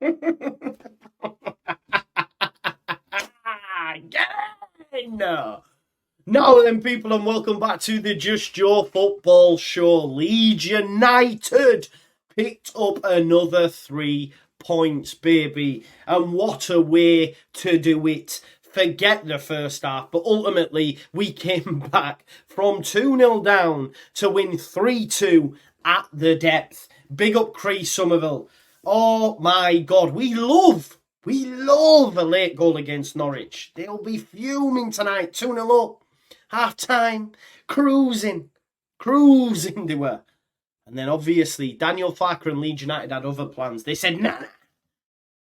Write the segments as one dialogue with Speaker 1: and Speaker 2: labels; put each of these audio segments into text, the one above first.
Speaker 1: Again! Now then, people, and welcome back to the Just Joe Football Show. Leeds United picked up another 3 points, baby. And what a way to do it. Forget the first half, but ultimately we came back from 2-0 down to win 3-2 at the depth. Big up Chris Somerville. Oh my God, we love a late goal against Norwich. They'll be fuming tonight, 2-0 up. Half time, cruising they were. And then obviously Daniel Farke and Leeds United had other plans. They said, nah,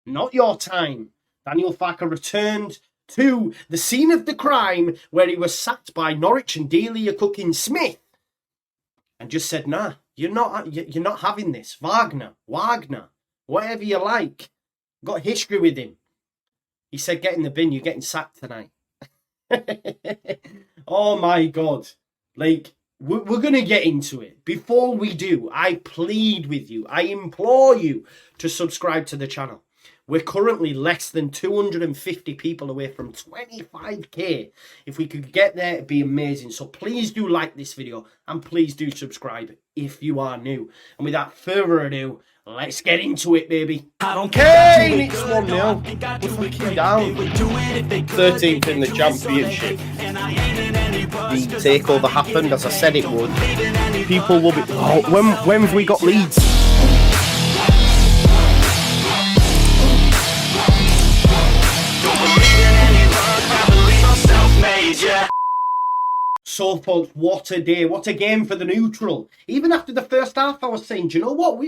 Speaker 1: not your time. Daniel Farke returned to the scene of the crime where he was sacked by Norwich and Delia Cooking Smith and just said, nah, you're not having this. Wagner, whatever you like. Got history with him. He said, get in the bin, you're getting sacked tonight. Oh my God. Like, we're going to get into it. Before we do, I plead with you, I implore you to subscribe to the channel. We're currently less than 250 people away from 25k. If we could get there, it'd be amazing. So please do like this video and please do subscribe if you are new. And without further ado, let's get into it, baby. I don't care. It's 1-0. We're fucking down. 13th in the championship. The takeover happened as I said it would. People will be. Oh, when have we got Leeds? So, folks, what a day. What a game for the neutral. Even after the first half, I was saying, do you know what?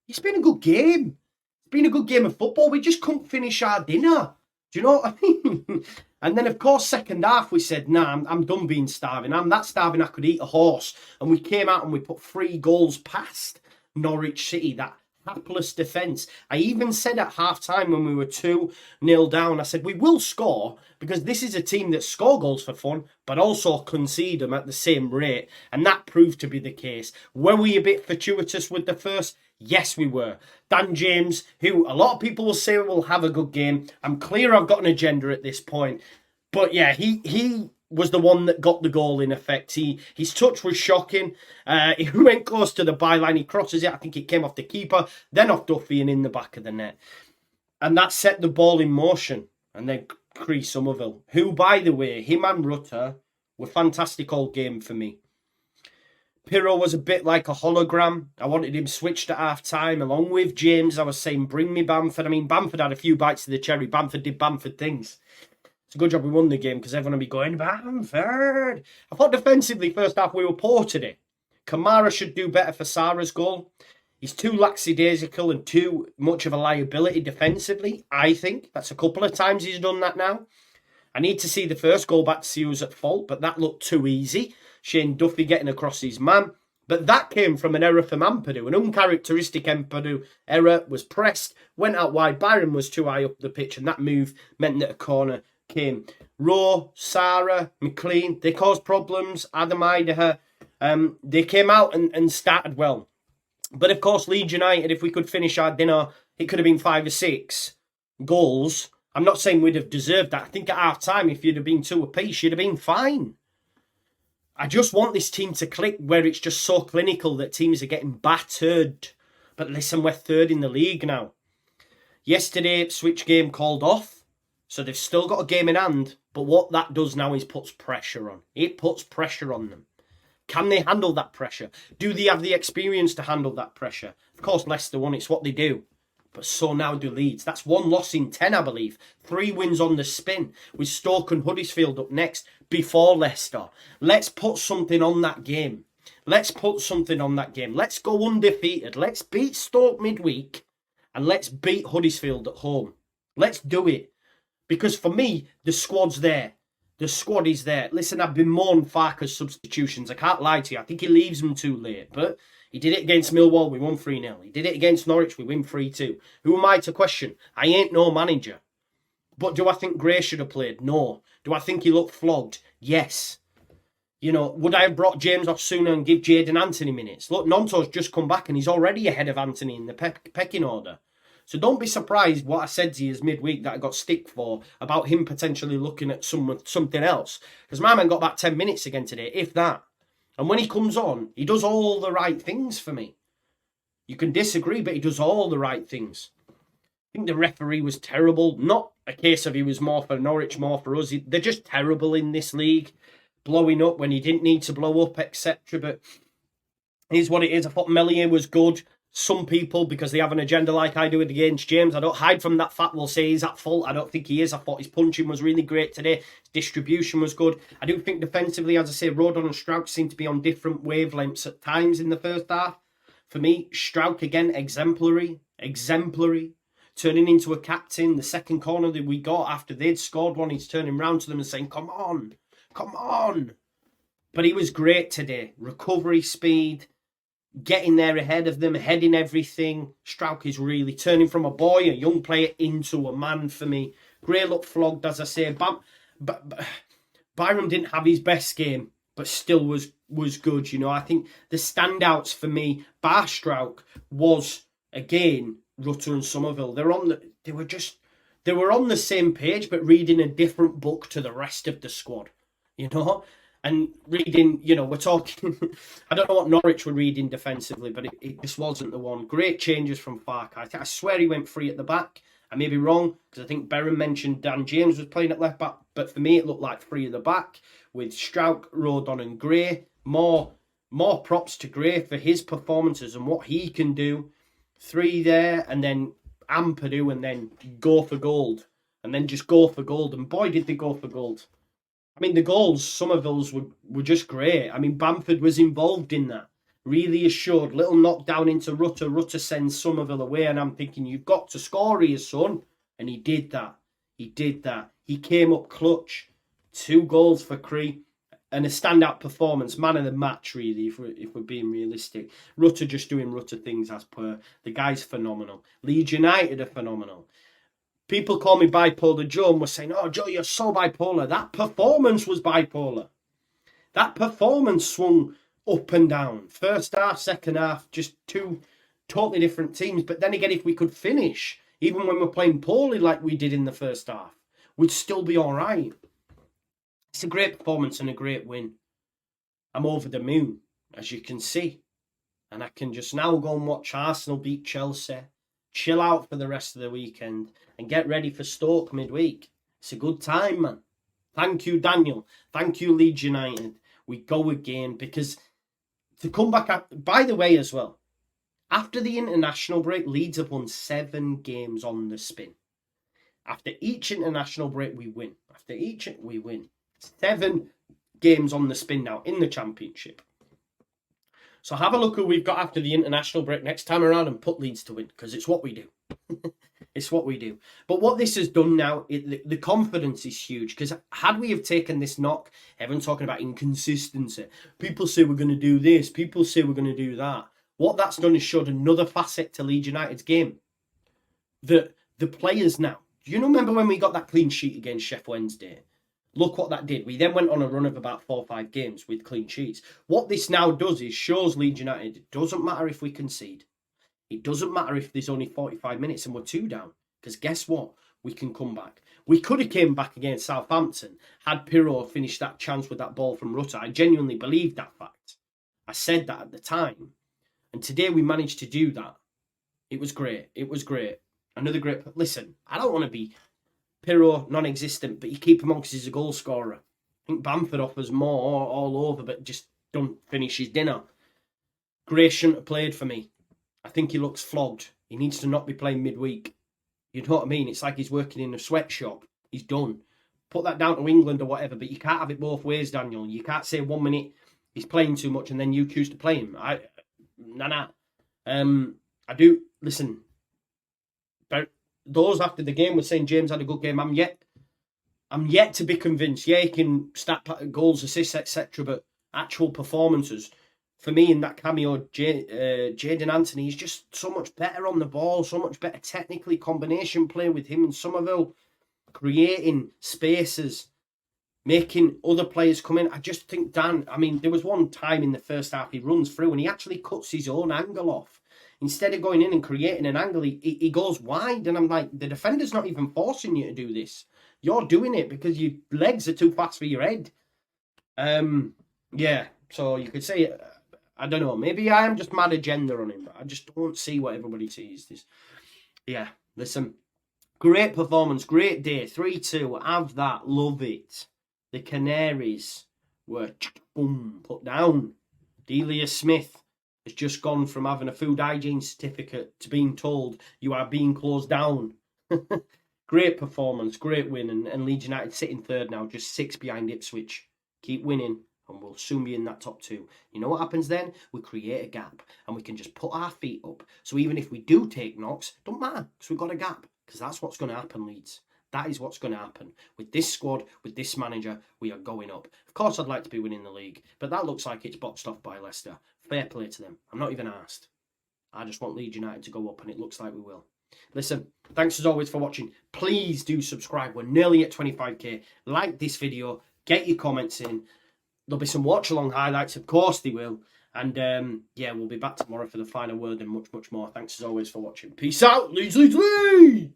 Speaker 1: It's been a good game. It's been a good game of football. We just couldn't finish our dinner. Do you know what I mean? And then, of course, second half, we said, nah, I'm done being starving. I'm that starving I could eat a horse. And we came out and we put 3 goals past Norwich City, that hapless defence. I even said at half-time when we were 2-0 down, I said, we will score because this is a team that score goals for fun, but also concede them at the same rate. And that proved to be the case. Were we a bit fortuitous with the first? Yes, we were. Dan James, who a lot of people will say will have a good game. I'm clear I've got an agenda at this point. But yeah, he was the one that got the goal in effect. His touch was shocking. He went close to the byline. He crosses it. I think it came off the keeper, then off Duffy and in the back of the net. And that set the ball in motion. And then Chris Somerville, who, by the way, him and Rutter were fantastic all game for me. Pirro was a bit like a hologram. I wanted him switched at half-time. Along with James, I was saying, bring me Bamford. I mean, Bamford had a few bites of the cherry. Bamford did Bamford things. It's a good job we won the game because everyone will be going, Bamford. I thought defensively, first half, we were poor today. Kamara should do better for Sarah's goal. He's too lackadaisical and too much of a liability defensively, I think. That's a couple of times he's done that now. I need to see the first goal back to see who's at fault, but that looked too easy. Shane Duffy getting across his man. But that came from an error from Ampadu. An uncharacteristic Ampadu error was pressed, went out wide. Byron was too high up the pitch, and that move meant that a corner came. Rowe, Sarah, McLean, they caused problems. Adam Idaho, they came out and started well. But of course, Leeds United, if we could finish our dinner, it could have been 5 or 6 goals. I'm not saying we'd have deserved that. I think at half time, if you'd have been 2 apiece, you'd have been fine. I just want this team to click where it's just so clinical that teams are getting battered. But listen, we're 3rd in the league now. Yesterday, Ipswich game called off. So they've still got a game in hand. But what that does now is puts pressure on. It puts pressure on them. Can they handle that pressure? Do they have the experience to handle that pressure? Of course, Leicester won. It's what they do. But so now do Leeds. That's 1 loss in 10, I believe. 3 wins on the spin. With Stoke and Huddersfield up next before Leicester. Let's put something on that game. Let's put something on that game. Let's go undefeated. Let's beat Stoke midweek. And let's beat Huddersfield at home. Let's do it. Because for me, the squad's there. The squad is there. Listen, I've been mourning Farke's substitutions. I can't lie to you. I think he leaves them too late. But he did it against Millwall. We won 3-0. He did it against Norwich. We win 3-2. Who am I to question? I ain't no manager. But do I think Gray should have played? No. Do I think he looked flogged? Yes. You know, would I have brought James off sooner and give Jadon Anthony minutes? Look, Nonto's just come back and he's already ahead of Anthony in the pecking order. So don't be surprised what I said to you is midweek that I got stick for about him potentially looking at something else. Because my man got about 10 minutes again today, if that. And when he comes on, he does all the right things for me. You can disagree, but he does all the right things. I think the referee was terrible. Not a case of he was more for Norwich, more for us. They're just terrible in this league. Blowing up when he didn't need to blow up, etc. But here's what it is. I thought Melier was good. Some people, because they have an agenda like I do against James, I don't hide from that fact, will say he's at fault. I don't think he is. I thought his punching was really great today. His distribution was good. I do think defensively, as I say, Rodon and Strauch seem to be on different wavelengths at times in the first half. For me, Strauch again, exemplary. Turning into a captain. The second corner that we got after they'd scored one, he's turning round to them and saying, come on. But he was great today. Recovery speed, getting there ahead of them, heading everything. Strauch is really turning from a boy, a young player, into a man for me. Gray looked flogged, as I say. Byram didn't have his best game, but still was good. You know, I think the standouts for me, bar Strauch, was again Rutter and Somerville. They were on the same page, but reading a different book to the rest of the squad. You know, and reading, you know, we're talking, I don't know what Norwich were reading defensively, but it just wasn't the one. Great changes from Farke. I swear he went free at the back. I may be wrong, because I think Berram mentioned Dan James was playing at left back, but for me it looked like free at the back, with Strauch, Rodon and Gray. More props to Gray for his performances and what he can do. 3 there, and then Ampadu, and then go for gold. And then just go for gold, and boy did they go for gold. I mean, the goals, Somerville's were just great. I mean, Bamford was involved in that. Really assured. Little knockdown into Rutter. Rutter sends Somerville away. And I'm thinking, you've got to score here, son. And he did that. He came up clutch. 2 goals for Cree. And a standout performance. Man of the match, really, if we're being realistic. Rutter just doing Rutter things as per. The guy's phenomenal. Leeds United are phenomenal. People call me bipolar Joe and were saying, oh, Joe, you're so bipolar. That performance was bipolar. That performance swung up and down. First half, second half, just 2 totally different teams. But then again, if we could finish, even when we're playing poorly like we did in the first half, we'd still be all right. It's a great performance and a great win. I'm over the moon, as you can see. And I can just now go and watch Arsenal beat Chelsea. Chill out for the rest of the weekend and get ready for Stoke midweek. It's a good time, man. Thank you, Daniel. Thank you, Leeds United. We go again, because to come back up, by the way, as well, after the international break, Leeds have won 7 games on the spin. After each international break, we win. We win. 7 games on the spin now in the Championship. So have a look who we've got after the international break next time around and put Leeds to win, because it's what we do. It's what we do. But what this has done now, the confidence is huge, because had we have taken this knock, everyone talking about inconsistency, people say we're going to do this, people say we're going to do that. What that's done is showed another facet to Leeds United's game. The players now, do you remember when we got that clean sheet against Sheffield Wednesday? Look what that did. We then went on a run of about 4 or 5 games with clean sheets. What this now does is shows Leeds United, it doesn't matter if we concede. It doesn't matter if there's only 45 minutes and we're 2 down. Because guess what? We can come back. We could have came back against Southampton had Pirro finished that chance with that ball from Rutter. I genuinely believed that fact. I said that at the time. And today we managed to do that. It was great. Another great... Listen, I don't want to be... Pirro, non-existent, but you keep him on because he's a goal scorer. I think Bamford offers more all over, but just don't finish his dinner. Gray shouldn't have played for me. I think he looks flogged. He needs to not be playing midweek. You know what I mean? It's like he's working in a sweatshop. He's done. Put that down to England or whatever, but you can't have it both ways, Daniel. You can't say 1 minute he's playing too much and then you choose to play him. Nah. I do... Listen... Those after the game were saying James had a good game. I'm yet to be convinced. Yeah, he can stat goals, assists, etc. But actual performances, for me in that cameo, Jadon Anthony is just so much better on the ball, so much better technically. Combination play with him and Somerville, creating spaces, making other players come in. I just think Dan, I mean, there was one time in the first half he runs through and he actually cuts his own angle off. Instead of going in and creating an angle, he goes wide. And I'm like, the defender's not even forcing you to do this. You're doing it because your legs are too fast for your head. Yeah, so you could say, I don't know, maybe I am just mad agenda on him, but I just don't see what everybody sees. Yeah, listen, great performance, great day, 3-2, have that, love it. The Canaries were boom, put down. Delia Smith has just gone from having a food hygiene certificate to being told you are being closed down. Great performance, great win, and Leeds United sitting third now, just 6 behind Ipswich. Keep winning, and we'll soon be in that top 2. You know what happens then? We create a gap, and we can just put our feet up. So even if we do take knocks, don't matter, because we've got a gap, because that's what's going to happen, Leeds. That is what's going to happen. With this squad, with this manager, we are going up. Of course, I'd like to be winning the league, but that looks like it's boxed off by Leicester. Fair play to them. I'm not even asked. I just want Leeds United to go up, and it looks like we will. Listen, thanks as always for watching. Please do subscribe. We're nearly at 25k. Like this video. Get your comments in. There'll be some watch-along highlights. Of course they will. And, yeah, we'll be back tomorrow for the final word and much, much more. Thanks as always for watching. Peace out. Leeds, Leeds, Leeds!